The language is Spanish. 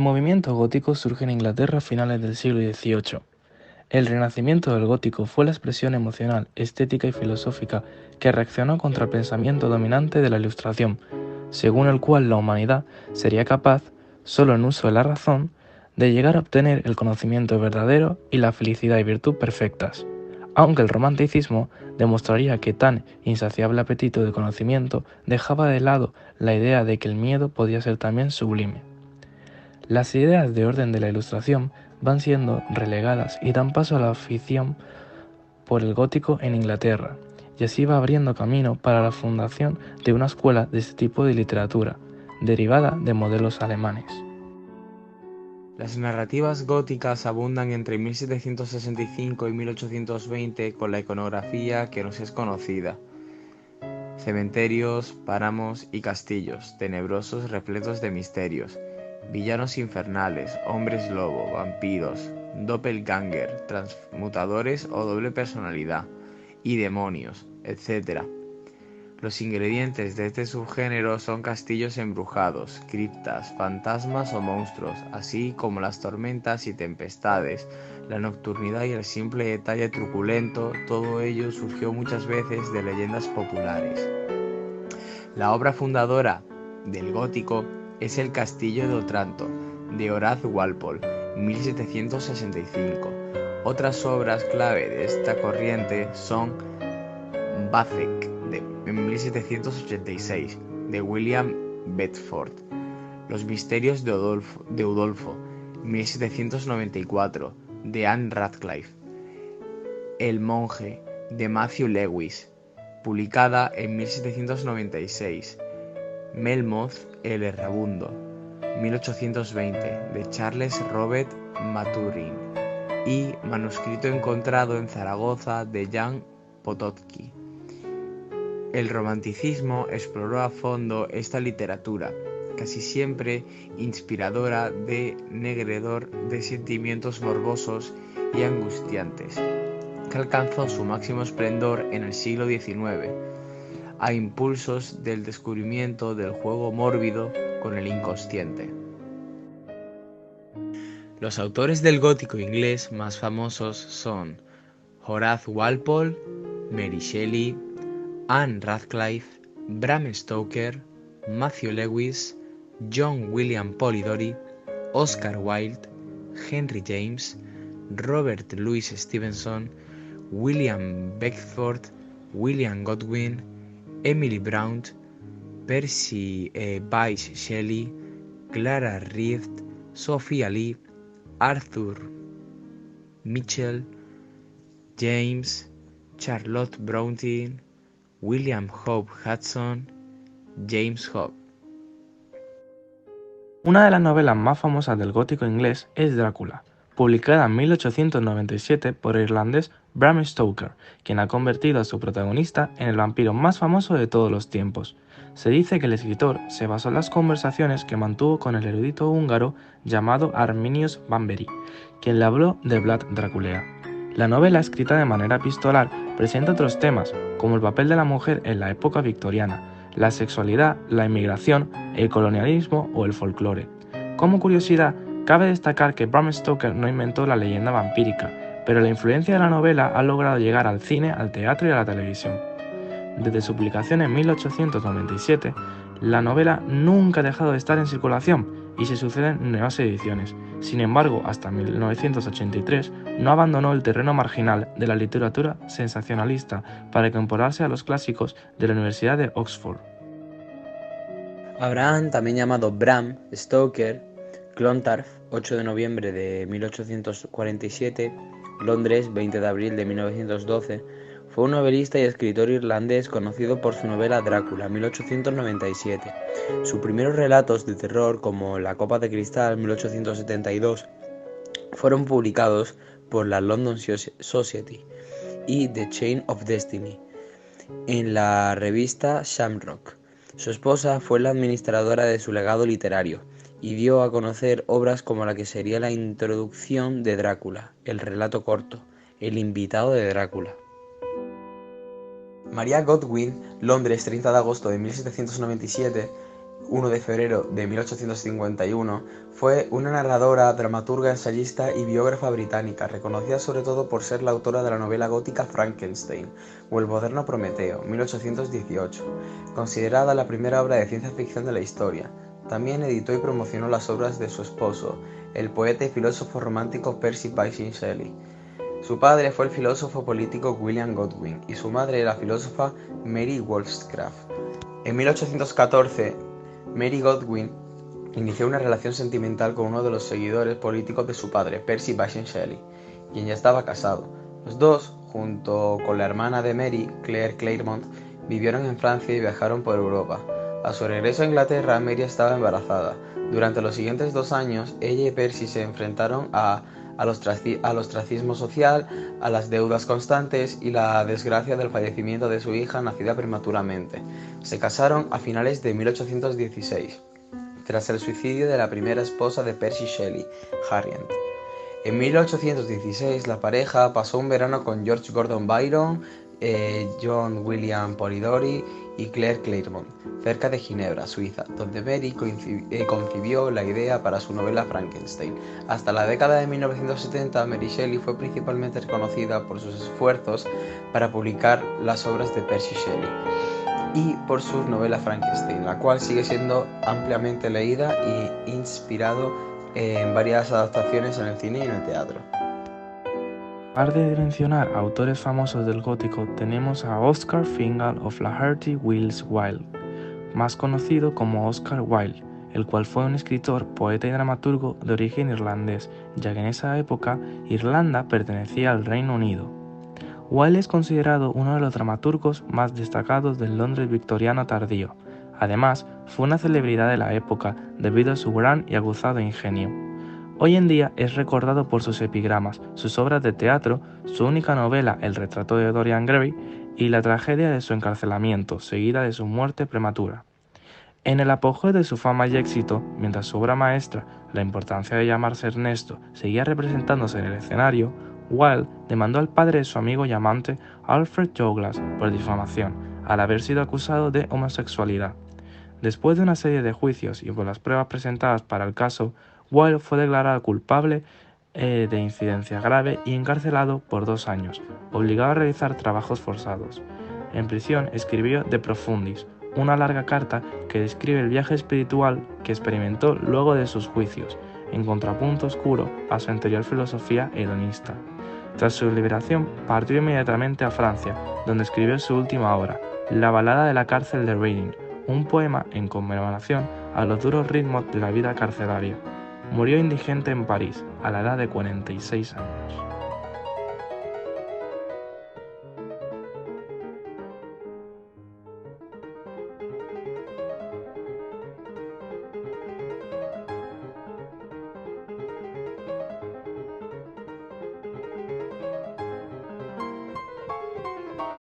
El movimiento gótico surge en Inglaterra a finales del siglo XVIII. El renacimiento del gótico fue la expresión emocional, estética y filosófica que reaccionó contra el pensamiento dominante de la Ilustración, según el cual la humanidad sería capaz, solo en uso de la razón, de llegar a obtener el conocimiento verdadero y la felicidad y virtud perfectas, aunque el romanticismo demostraría que tan insaciable apetito de conocimiento dejaba de lado la idea de que el miedo podía ser también sublime. Las ideas de orden de la Ilustración van siendo relegadas y dan paso a la afición por el gótico en Inglaterra, y así va abriendo camino para la fundación de una escuela de este tipo de literatura, derivada de modelos alemanes. Las narrativas góticas abundan entre 1765 y 1820 con la iconografía que nos es conocida. Cementerios, páramos y castillos, tenebrosos repletos de misterios, villanos infernales, hombres lobo, vampiros, doppelganger, transmutadores o doble personalidad, y demonios, etc. Los ingredientes de este subgénero son castillos embrujados, criptas, fantasmas o monstruos, así como las tormentas y tempestades, la nocturnidad y el simple detalle truculento. Todo ello surgió muchas veces de leyendas populares. La obra fundadora del gótico es El Castillo de Otranto, de Horace Walpole, 1765. Otras obras clave de esta corriente son Vathek, de 1786, de William Bedford, Los misterios de Udolfo, 1794, de Anne Radcliffe, El monje, de Matthew Lewis, publicada en 1796, Melmoth el errabundo, 1820, de Charles Robert Maturin, y manuscrito encontrado en Zaragoza de Jan Potocki. El romanticismo exploró a fondo esta literatura, casi siempre inspiradora de negredor de sentimientos morbosos y angustiantes, que alcanzó su máximo esplendor en el siglo XIX, a impulsos del descubrimiento del juego mórbido con el inconsciente. Los autores del gótico inglés más famosos son Horace Walpole, Mary Shelley, Anne Radcliffe, Bram Stoker, Matthew Lewis, John William Polidori, Oscar Wilde, Henry James, Robert Louis Stevenson, William Beckford, William Godwin, Emily Blount, Percy Bysshe Shelley, Clara Reed, Sophia Lee, Arthur Mitchell, James, Charlotte Brontë, William Hope Hudson, James Hope. Una de las novelas más famosas del gótico inglés es Drácula, publicada en 1897 por el irlandés Bram Stoker, quien ha convertido a su protagonista en el vampiro más famoso de todos los tiempos. Se dice que el escritor se basó en las conversaciones que mantuvo con el erudito húngaro llamado Arminius Bamberi, quien le habló de Vlad Draculea. La novela, escrita de manera epistolar, presenta otros temas, como el papel de la mujer en la época victoriana, la sexualidad, la inmigración, el colonialismo o el folclore. Como curiosidad, cabe destacar que Bram Stoker no inventó la leyenda vampírica, pero la influencia de la novela ha logrado llegar al cine, al teatro y a la televisión. Desde su publicación en 1897, la novela nunca ha dejado de estar en circulación y se suceden nuevas ediciones. Sin embargo, hasta 1983 no abandonó el terreno marginal de la literatura sensacionalista para incorporarse a los clásicos de la Universidad de Oxford. Abraham, también llamado Bram Stoker, Clontarf, 8 de noviembre de 1847, Londres, 20 de abril de 1912, fue un novelista y escritor irlandés conocido por su novela Drácula, 1897. Sus primeros relatos de terror, como La copa de cristal, 1872, fueron publicados por la London Society y The Chain of Destiny en la revista Shamrock. Su esposa fue la administradora de su legado literario y dio a conocer obras como la que sería la introducción de Drácula, el relato corto, El invitado de Drácula. Maria Godwin, Londres, 30 de agosto de 1797, 1 de febrero de 1851, fue una narradora, dramaturga, ensayista y biógrafa británica, reconocida sobre todo por ser la autora de la novela gótica Frankenstein o El moderno Prometeo, 1818, considerada la primera obra de ciencia ficción de la historia. También editó y promocionó las obras de su esposo, el poeta y filósofo romántico Percy Bysshe Shelley. Su padre fue el filósofo político William Godwin y su madre la filósofa Mary Wollstonecraft. En 1814, Mary Godwin inició una relación sentimental con uno de los seguidores políticos de su padre, Percy Bysshe Shelley, quien ya estaba casado. Los dos, junto con la hermana de Mary, Claire Clairmont, vivieron en Francia y viajaron por Europa. A su regreso a Inglaterra, Mary estaba embarazada. Durante los siguientes 2 años, ella y Percy se enfrentaron al ostracismo social, a las deudas constantes y la desgracia del fallecimiento de su hija nacida prematuramente. Se casaron a finales de 1816, tras el suicidio de la primera esposa de Percy Shelley, Harriet. En 1816 la pareja pasó un verano con George Gordon Byron, John William Polidori y Claire Clairmont, cerca de Ginebra, Suiza, donde Mary concibió la idea para su novela Frankenstein. Hasta la década de 1970, Mary Shelley fue principalmente reconocida por sus esfuerzos para publicar las obras de Percy Shelley y por su novela Frankenstein, la cual sigue siendo ampliamente leída e inspirado en varias adaptaciones en el cine y en el teatro. Aparte de mencionar autores famosos del gótico, tenemos a Oscar Fingal of Flaherty Wills Wilde, más conocido como Oscar Wilde, el cual fue un escritor, poeta y dramaturgo de origen irlandés, ya que en esa época Irlanda pertenecía al Reino Unido. Wilde es considerado uno de los dramaturgos más destacados del Londres victoriano tardío. Además, fue una celebridad de la época debido a su gran y aguzado ingenio. Hoy en día es recordado por sus epigramas, sus obras de teatro, su única novela El retrato de Dorian Gray y la tragedia de su encarcelamiento, seguida de su muerte prematura. En el apogeo de su fama y éxito, mientras su obra maestra, La importancia de llamarse Ernesto, seguía representándose en el escenario, Wilde demandó al padre de su amigo y amante Alfred Douglas por difamación, al haber sido acusado de homosexualidad. Después de una serie de juicios y por las pruebas presentadas para el caso, Wilde fue declarado culpable de incidencia grave y encarcelado por 2 años, obligado a realizar trabajos forzados. En prisión escribió De Profundis, una larga carta que describe el viaje espiritual que experimentó luego de sus juicios, en contrapunto oscuro a su anterior filosofía hedonista. Tras su liberación, partió inmediatamente a Francia, donde escribió su última obra, La balada de la cárcel de Reading, un poema en conmemoración a los duros ritmos de la vida carcelaria. Murió indigente en París, a la edad de 46 años.